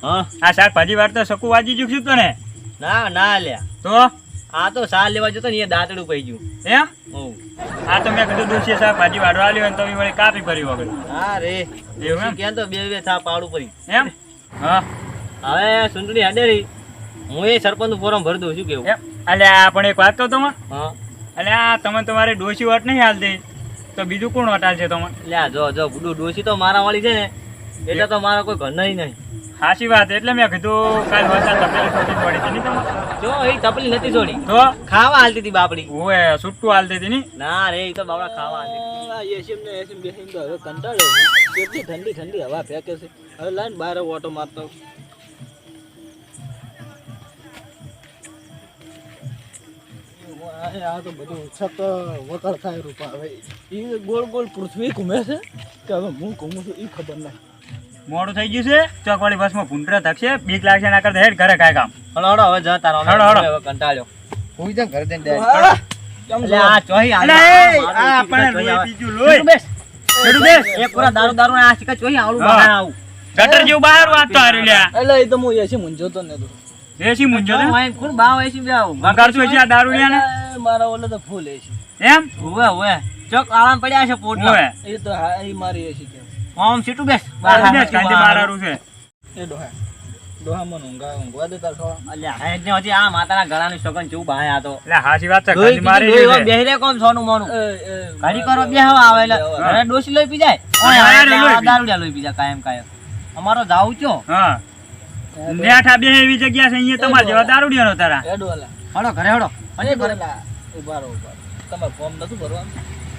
હા આ શાકભાજી વાળતો સકુ વાજી ગયું છું તને? ના ના લ્યા તો આ તો સાલ લેવા જતો ને એ દાંતડું પઈ ગયું એમ ઓવ આ તો મેં કીધું ડોશી શાકભાજી વાળવા આવ્યો ને તમે વળી કાપી ભરી વગર હા રે એવું એમ? કેમ તો બે બે થા પાવડું પડી એમ હા હવે સુંદરી હાડેરી હું એ સરપંચ નું ફોરમ ભરી દઉં છું કેવું એમ અલ્યા પણ એક વાત કહું તમે હા અલ્યા તમે તમારે ડોશી વાટ નહીં હાલતી તો બીજું કોણ વટાલ છે તમે? લ્યા જો જો ગુડુ ડોશી તો મારા વાળી છે ને એટલે તો મારા કોઈ ઘર નહીં સાચી વાત એટલે મેં કીધું કાલ વરસાદ તપેલી છોડી પડી છે નહીં તમે જો એ તપલી નથી છોડી તો ખાવા હાલતી હતી બાપડી ઓએ છૂટું હાલતી હતી ની ના રે એ તો બાપડા ખાવા હાલતી એસીમ ને એસીમ બેસીને તો હવે કંટાળ્યો હું. કેટલી ઠંડી ઠંડી હવા ફેંકે છે. હવે લાઈન બહાર ઓટો મારતો આ તો બધું છત વકર થાય રૂપા હવે એ ગોળ ગોળ પૃથ્વી ઘૂમે છે કે હવે હું ઘૂમું છું એ ખબર નહીં. મોડું થઈ ગયું છે ચોકવાળી બસમાં ભૂંડરા થકશે બીક લાગશે ના કરતા હેડ ઘરે કાંઈ કામ હળો હળો હવે જા તારો હળો, હળો. હવે કંટાળ્યો હું જન ઘરે જઈને એટલે આ ચોહી હાલ આ આપણે લોહી પીજું લોહી છેડું બેસ એક પૂરા દારૂ દારૂ આ શીખા ચોહી આવડું હા. બહાર આવું ગટર જેવું બહાર વાત તો હારી લ્યા એટલે એ તો હું એસી મૂંઝવતો ને તો એસી મુંજો ને માઈન કોણ બાવ એસી બેવ વગાડશું છે આ દારૂ લ્યા ને મારા ઓલે તો ફૂલ એસી એમ ઓવે ઓવે ચોક આરામ પડ્યા છે પોટલા ઓએ એ તો હા એ મારી એસી કે આમ સીટું બેસ બહાર બેસ કાંઈ બહાર હારું છે એ ડોહા ડોહા મને ઊંઘવા દે તાર થોડા અલ્યા હે ને હજી આ માતાના ગળાની સગન ચૂ બાય આ તો એટલે હાચી વાત છે લોહી કાંઈ મારી પીધું, છે બેહી રે કોમ સોનું મોનું એ ઘડી કરો બેહવા આવે એટલે ઘરે ડોસી લોહી પી જાય ઓય હા, એટલે લોહી આ પી. દારૂડિયા લોહી પી જાય કાયમ કાયમ અમારો જાવ છો હા બેઠા બે એવી જગ્યા છે અહીંયા તમારે જેવા દારૂડિયાનો તારા એડોલા હળો ઘરે હળો અને ઘરે એડોલા ઉભા રહો ઉભા રહો. તમારે ફોર્મ નતું ભરવાનું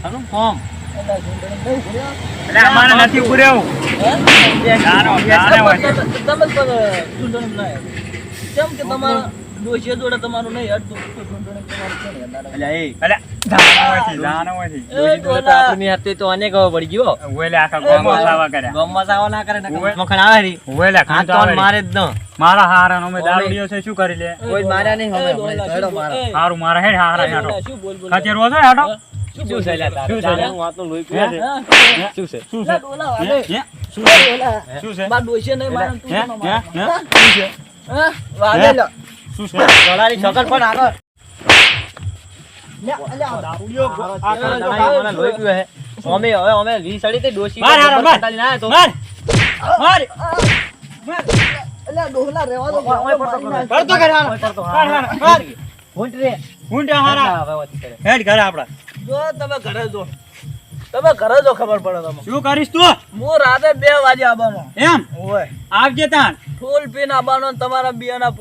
હળો કોમ એટલે ઝુંડણી નહીં ભર્યા એટલે અમારે નથી ઉભું રહેવું ગાનો ગાને હોય છે. તમે જ ઝુંડણી ના કેમ કે તમારા ડોશી જોડે તમારું નહીં હટતું તો ઝુંડણી તમારું કેમ હેડાડે? અલ્યા એ એટલે જાનો હોય છે, જાનો હોય છે. ડોસી જોડે તો આપણી હાથે તો અનેક હવે પડી ગયો ઓલે આખા ગામમાં સાવા કર્યા ગમમાં સાવા ના કરે ને ઓવે. મખણ આવે રી ઓલે આ ખાન તો તો આવે મારે જ ન મારા હારા અમે દારૂડિયો છે શું કરી લે કોઈ માર્યા નહીં હવે એ ડોલા, હમણાં હેડો શું મારો બોલ- હારું મારા હેડ હારા એ હેડો ડોલા, શું બોલ બોલ ખચેરો છે હેડો શું છે લ્યા તારે? શું છે તારે લ્યા? હું વાતનું લોહી પીવે છે. હા? શું છે શું લા છે ડોલા હે? વાલે. હે? શું એ છે ડોલા. શું છે માર ડોશી નહીં મારે તું હે? કેમ હે? મારે? હે? હા? શું છે હા? વાલે લા. શું છે ગળાની શકલ પણ આગળ લે, અલ્યા, દારૂડિયો આ દાડા મને લોહી પીવે છે. અમે વી સડી તે ડોશી માર હારા, માર. કંટાળીને આયા તો. માર માર અલ્યા, ડોલા રહેવા દો. ઓય પડતો કરે. પડતો કરે હારા. ઓય પડતો, માર હારા, માર. ઘૂંટ રે. ઊંડા હારા હવે વાત કરે. હેડ ઘરે આપડા જો તમે ઘરે જો તમે ઘરે જો ખબર પડે તમે શું કરીશ તું હું રાતે 2 વાગે આવવાનો એમ ઓય આવજે તાન ફૂલ પીને આવવાનો ને તમારા બિયાના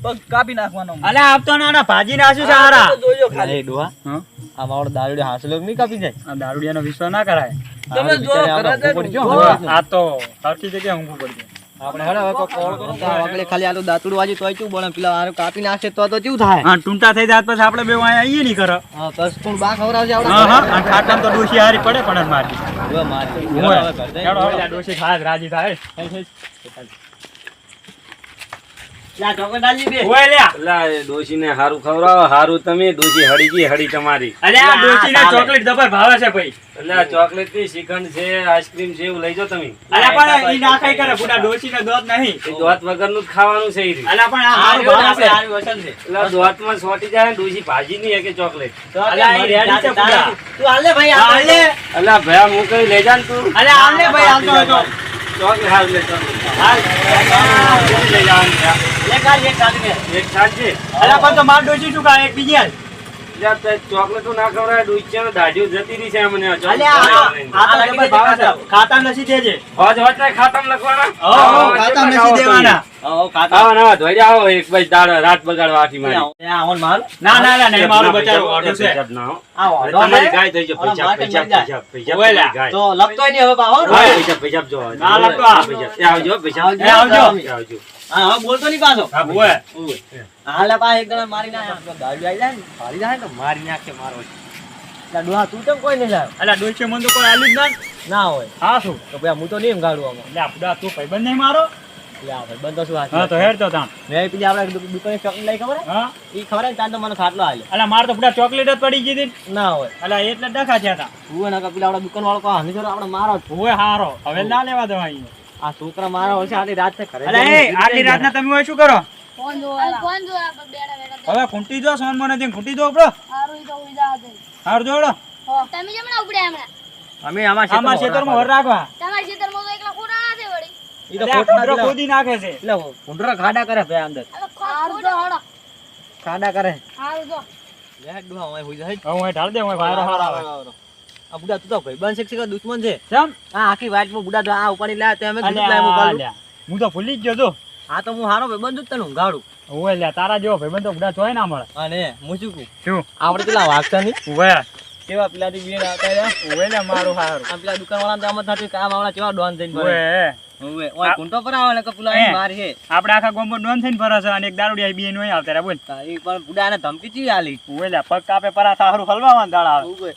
પગ કાપી નાખવાનો અલે આપતો ના ભાજી નાખ્યું છે હારા તમે જોજો અરે ખાલી ડોહા હા? આ મારો દારૂડે હાંસલો નહીં કાપી જાય આ દારૂડિયાનો વિશ્વાસ ના કરાય તમે જો બિચારે ઘરે આપણે જઈને ઉપર જો. જો. આ તો સરખી જગ્યાએ ઊંઘવું પડશે આપણે હેડો હવે કોઈ કોલ કરો તો આગળ ખાલી આલું દાંતડું વાજી તોય ચૂ બને પેલા આરું કાપી નાખશે તો કેવું થાય હા ટૂંટા થઈ જાય પછી આપણે બે વાંહે આવીએ નહીં કરો હા બસ કોણ બા ખવડાવશે હા હા અને ખાટામાં તો ડોશી હારી પડે પણ જ મારી હવે મારી ઓય. હવે ઘર જઈને હેડો, હેડો, આ ડોશી થાય જ રાજી થાય લા ચોકલેટ આલજી બે ઓય લ્યા અલા એ ડોશીને હારું ખવડાવો હારું તમે ડોશી હળી ગઈ હળી તમારી અલે આ ડોશીને ચોકલેટ જબર ભાવે છે ભાઈ એટલે ચોકલેટ થી શ્રીખંડ છે આઈસ્ક્રીમ છે એવું લઈ જાઓ તમે અલે પણ ઈ ના ખાઈ કરે બુડા ડોશીને દોત નહીં એ દોત વગરનું જ ખાવાનું છે ઈ રહ્યું. અલે પણ આ હારું ભાવે છે હારું વસન છે એટલે દોતમાં સોટી જાય ને ડોશી ભાજી નહીં કે ચોકલેટ અલે આ ઈ રેડી છે બુડા તું હાલે ભાઈ હા, હાલે અલા ભયા હું કઈ લઈ જા ને તું અલે હાલે ભાઈ હાલતો હતો ચોકલેટ હાલ લે ચોકલેટ હાલ લઈ જવાનું છે. લે કાલ એક સાથે બે એક સાંજે અલે પણ તો માર ડોશી શું ખાય એક બીજી હાલ યાર તે ચોકલેટો ના ખવડાય ડોશી ને દાઢીઓ જતી રહી છે મને અલે આ તો જબર ભાવે છે ખાતા નથી દેજે હોજ હોજ ને ખાતામ લખવાના ખાતા નથી દેવાના ઓ ખાતા આવો ના ધોઈ જાઓ એક બાજુ દાડો રાત બગાડવા આથી મારી આ ઓન માર ના ના ના નહીં મારું બચારું ઓટો છે પેશાબ ના હો. આ અરે ઓન તમારી ગાય થઈ જાય ઓલા પેશાબ માટે પેશાબ મરી પેશાબ પેશાબ ઓયલા. ગાય. તો લખતોય નહીં હવે પાહો હા, પેશાબ પેશાબ જો ના લખતો આ. પેશાબ. એ આવજો પેશાબ આવજો. એ આવજો. આવજો હા હવે બોલતો નહીં પાછો હા, ઓય. હાલે પા એકદમ મારી ના ગાડી આવી જાય ને ફાડી જાય ને તો મારી નાખે મારો એટલે ડોહા તું કેમ કોઈ નહીં લાવ્યો અલે ડોશી મને તો કોઈ આલ્યું જ ના ના હોય હા શું તો ભાઈ હું તો નહીં ગાડું આમાં લે આપડા તું ભાઈબંધ નહીં મારો લે ભાઈ બંધ શું હા હાથ તો હેડ તો તાણ મેં પેલી આપણે દુકાને ચોકલેટ લઈ ખબર હા એ ખબર ને ત્યાં તો મને ખાટલો આલ્યો અલે માર તો બુડા ચોકલેટ જ પડી ગઈ હતી ના હોય અલે એટલે ડખા થયા હતા તું એને પેલા આપણા દુકાન વાળો કહો હમીસર આપણે મારો જ. ઓય હારો હવે ના લેવા દેવા અહીં આ છોકરા મારા વર્ષે આટલી રાત ઘરે અરે એ આટલી રાતના તમે હોય શું કરો ફોન જોવા બેડા બેડા હવે ખૂંટી જો સોન મને દે ખૂંટી જો આપણો હારું તો ઉઈદા હતે હાર જોડો તમે જમણા ઉપડ્યા હમણાં અમે આમાં આમાં ખેતરમાં વર રાખવા તમારા ખેતરમાં તો એકલા ખોરા છે વળી ઈ તો એટલે આ ખોટના કૂતરો પેલા- ખોદી નાખે છે એટલે ભૂંડરા ખાડા કરે ભાઈ અંદર હારું તો હડો ખાડા કરે હારું તો લે ડુહા ઓય હોઈ જાય હું ઢાળ દે હું વાયરો હાર આવે આ બુડા તું તો ભાઈબંધ છે કે દુશ્મન છે કેમ આ આખી વાતમાં બુડા તો આ ઉપાડી લાયા તે અમે કીધું લાય અલ્યા, મોકલું અલ્યા. હું તો ભૂલી જ ગયો તો આ તો હું હારો ભાઈબંધ જ તને ઊંઘાડું ઓય લ્યા તારા જેવો ભાઈબંધ તો બુડા જોય ના મળે અને હું શું કહું શું આપણે પેલા વાગતા નહીં ઓય કેવા પેલાથી બીણ આવતા રહ્યા ઓય લ્યા મારું હારું આ પેલા દુકાનવાળા તો આમ જ થતું કામ વાળા કેવા ડોન થઈને ભરે ઓય ઓય ઓય કુંટો પર આવે ને કે પેલા અહીં માર છે આપણે આખા ગામમાં ડોન થઈને ફરે છે અને એક દારૂડિયા બે નો આવતા રે બોલ હા, ઈ પણ બુડાને ધમકી ચી આલી ઓય લ્યા પગ કાપે પરાઠા હારું હલવાવાના દાડા આવે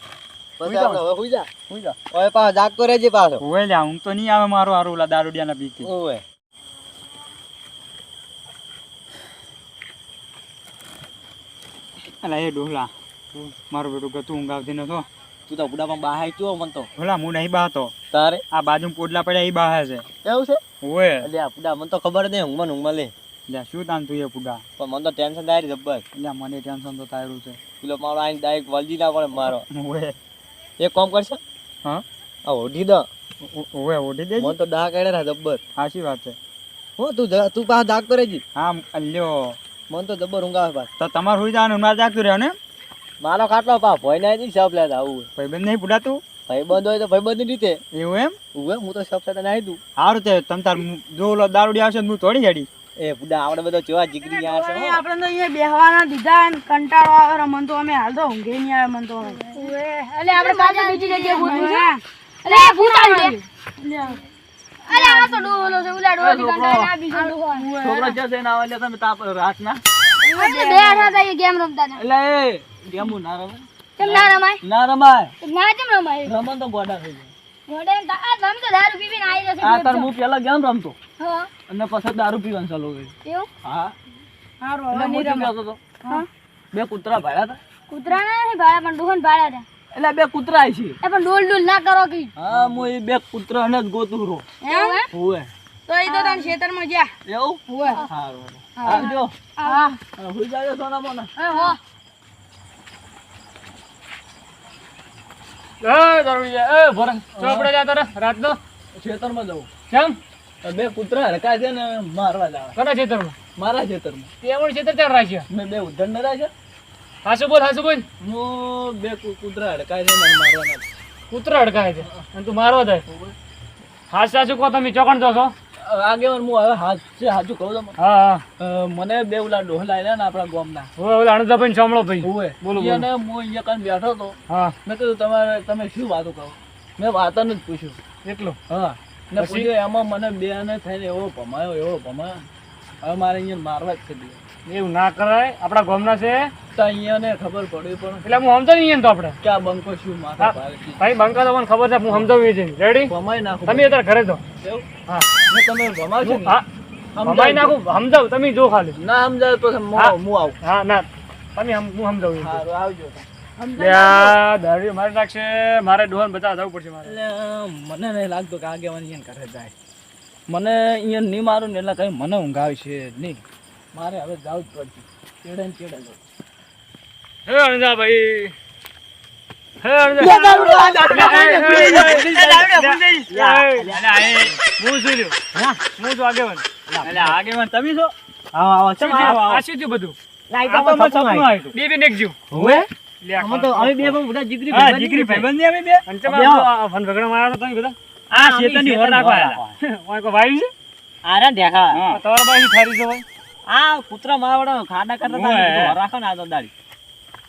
ઓય હુઈ પછી જાઓ. આપણે હવે હુઈ જા હુઈ જા. ઓય પાછો જાગતો રહેજે પાછો ઓય લ્યા હું તો નહીં આવે મારું હારું ઓલા દારૂડિયાના બીકથી ઓય અલા એ ડોહલા મારું બેટું ગતું ઊંઘ આવતી નતો તું તો બુડામાં બહાય ચો મન તો ઓલા હું નહીં બાતો તારે આ બાજુ પોડલા પડ્યા એ બાહે છે એવું છે ઓય એટલે આ બુડા મને તો ખબર જ નહીં ઊંઘમાં લે લ્યા શું તાન તું એ પુડા પણ મને તો ટેન્શન થાય જબ્બર લ્યા મને ટેન્શન તો થાયરું છે પેલો મારો આઈને ડાયરેક્ટ વલજી ના પડે મારો ઓય એક કામ કરશે હા આ ઓઢી દો ઓય ઓઢી દેજે મને તો ડા કાઢે રા જબ્બર સાચી વાત છે હો તું પાછો જાગતો રહેજી હા અલ્યો મને તો જબ્બર ઊંઘ આવે પાછ તો તમારે હોઈ જવાનું મારે જાગતું રહ્યો ને મારો ખાટલો પા ભોય ના નહીં સપ લેતા આવું ભાઈબંધ નહીં પુડા તું ભાઈ બંધ હોય તો ભાઈ બંધ રીતે એવું એમ ઉવે હું તો સપ સાથે નાહી દઉં સારું તે તમ તાર જો ઓલો દારૂડી આવશે તો હું તોડી જાડી એ બુડા આપણે બધો કેવા જીગરી યાર છે હો. આપણે તો અહીંયા બેહવાના દીધા ને કંટાળો આવે રે. મન તો અમે હાલ તો ઊંઘે નહીં આવે મન તો એટલે આપણે પાછા બીજી જગ્યાએ ગોતવું છે એટલે આ ભૂતાન છે અરે આ તો ડોલો છે ઉલા ડોલી કાંટા આ બીજો ડોહો છોકરો છે તે ના આવે તમે તાપ રાત ના એટલે બેઠા હતા એ ગેમ રમતા હતા એટલે એ ગેમુ ના રમે કેમ ના રમાય ના રમાય ના કેમ રમાય રમન તો ગોડા થઈ જાય મોડે આ તમે તો દારૂ પીવીને આવી જશે આ તાર હું પેલા ગેમ રમતો હા અને પછી દારૂ પીવાનું ચાલુ કર્યું એવું હા સારું એટલે હું શું કહેતો હતો હા બે કૂતરા ભાડ્યા હતા કૂતરા નહીં ભાડા પણ ડોહન ભાડા હતા એટલે બે કૂતરા છે એ પણ ડોલ ડોલ ના કરો કે હા હું એ બે કૂતરાને જ ગોતું રહો એવું હે? હોવે તો એ તો તને ખેતરમાં જ્યાં એવું હોય સારું આવજો હા હુઈ જાજો સોના મોના હો એ દારૂડિયા એ ભરંગ ચોપડે જાતો રે રાત નો ખેતરમાં જવું કેમ બે કૂતરા હડકા છે ને મારવા જાવ કના ખેતરમાં મારા ખેતરમાં તેવણ ખેતર ચાર રાખ્યા મેં બે ઉધણ ન રાખ્યા હાસુ બોલ હું બે કૂતરા હડકાય છે ને મારવાના કૂતરા અડકાય છે અને તું મારવા જાય હાસ સાચું કહો તમે ચોકણ દો છો આગેવાન હું હવે હાચું કહું તો હા મને બે ઓલા ડોહલા આલ્યા ને આપણા ગામના હવે ઓલા અણદાભાઈ સાંભળો ભાઈ હોવે બોલો, બોલો. ઈને હું અહીંયા કાન બેઠો હતો હા મેં કીધું તમે શું વાતો કહો મેં વાતન જ પૂછ્યું એટલું હા ને પછી? પૂછ્યું એમાં મને બે ને થઈને એવો ભમાયો હવે મારે અહીંયા મારવા જ કરી એવું ના કરાય આપણા ગામના છે તો અહીંયા ને ખબર પડી પણ એટલે હું સમજાવી નહીં તો આપણે કે આ બંકો શું માથા હા. ભારે છે. ભાઈ બંકા તો મને ખબર છે હું સમજાવી છે રેડી ભમાઈ નાખું તમે અત્યારે ઘરે તો એવું? હા ને તમે ભમાવશો હું- ને? હા ભમાઈ નાખું સમજાવ તમે જો ખાલી ના સમજાય તો હું હા. આવું હા ના તમે હું સમજાવું સારું આવજો દારૂ મારી નાખશે મારે ડોહન બધા જવું પડશે મારે એટલે મને નહીં લાગતું કે આગેવાન અહીંયા ઘરે જાય મને અહીંયા નહીં મારું ને એટલે કઈ મને ઊંઘ આવશે નહીં મારે હવે જવું જ પડશે ચેડે ને ચેડે જવું. હે અણજા ભાઈ હે અણજા હું શું લ્યો હું છું આગેવાન એટલે આગેવાન તમે છો શું છે? આ શું થયું બધું આ તો મને સપનું આવ્યું બે બે નેકજો લે અમે તો અમે બે પણ બધા જીગરી હા ભાઈબંધ દીકરી છે. ભાઈબંધ ની અમે બે અને તમે આ ફન ભગડા મારા તમે બધા આ શેતરની હોર રાખવા આયા ઓય કો ભાઈ છે આરા ઢેખા હા તમારા ભાઈ થારી છે ભાઈ આ કૂતરા માવડો ખાડા કરતા હતા ને ઓય. કીધું રાખો ને આ તો દાડી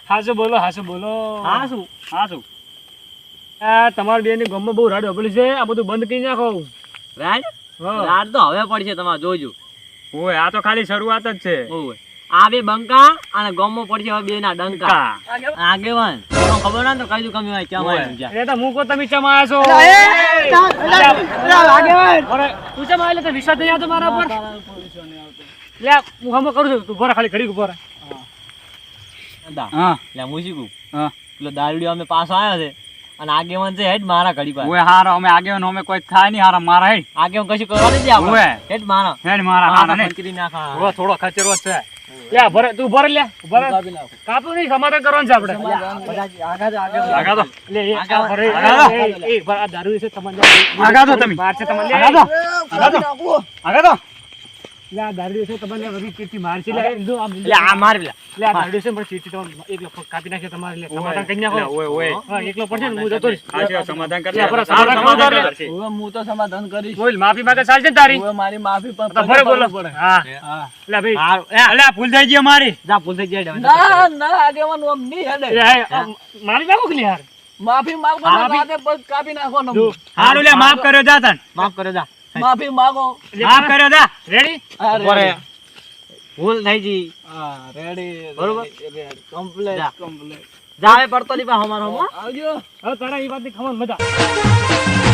હાસુ બોલો હા શું હા શું આ તમારા બેની ગામમાં બહુ રાડ અબલી છે આ બધું બંધ કરી નાખો રાજ હા રાત તો હવે પડશે તમારે જોજો ઓય આ તો ખાલી શરૂઆત જ છે ઓય આ બે બંકા અને ગોમો પડશે હવે બે ના ડંકા આગેવાન તમને ખબર ના તો કઈ દું કમી હોય ક્યાં મારી ગયા એટલે તો હું કો તમે ચમ આયા છો અરે તું ચમ આયા તો વિશ્વાસ નહીં આવતો મારા પર લે હું હમ કરું છું તું ભરા ખાલી ઘડી ઉભો રહે દા હા લે હું શીખું હા પેલો દારૂડિયો અમે પાછો આવ્યો છે અને આગેવાન છે હેડ મારા ઘડી પાસે ઓય હારો અમે આગેવાન અમે કોઈ થાય નહીં હારા મારા હેડ આગેવાન કશું કરવા નથી આપણે ઓય હેડ મારા હારા ને મંત્રી નાખા ઓ થોડો ખચરો છે લે ભરે તું ભરે લે ભરે કાપું નહીં સમાધાન કરવાનું છે આપણે આગા તો લે આગા ભરે એ આ દારૂ છે તમને આગા તો તમે માર છે તમને આગા તો લે આ દારૂ છે તમને બધી ચીટી માર છે લે આ માર લે આ દારૂ છે પણ ચીટી તો એકલો કાપી નાખે તમારે લે સમાધાન કરી નાખો ઓય હા એકલો પડશે ને હું જતો આ સમાધાન કરી લે સમાધાન કરશે હવે હું તો સમાધાન કરીશ બોલ માફી માંગે ચાલશે ને તારી હવે મારી માફી પણ તો ભરે બોલો હા લે ભાઈ લે ભૂલ થઈ ગઈ અમારી જા ભૂલ થઈ ગઈ ના ના આગેવાન ઓમ નહીં હેડે મારી નાખો કે યાર માફી માંગો ને રાતે બસ કાપી નાખો ને હારું લે માફ કર્યો જા તન માફ કર્યો જા માફી માંગો માફ કર્યો જા રેડી બરે ભૂલ થઈ ગઈ હા રેડી બરોબર કમ્પ્લીટ જા હવે પડતો ની પા અમારો આવજો હવે તારા એ વાતની ખબર મજા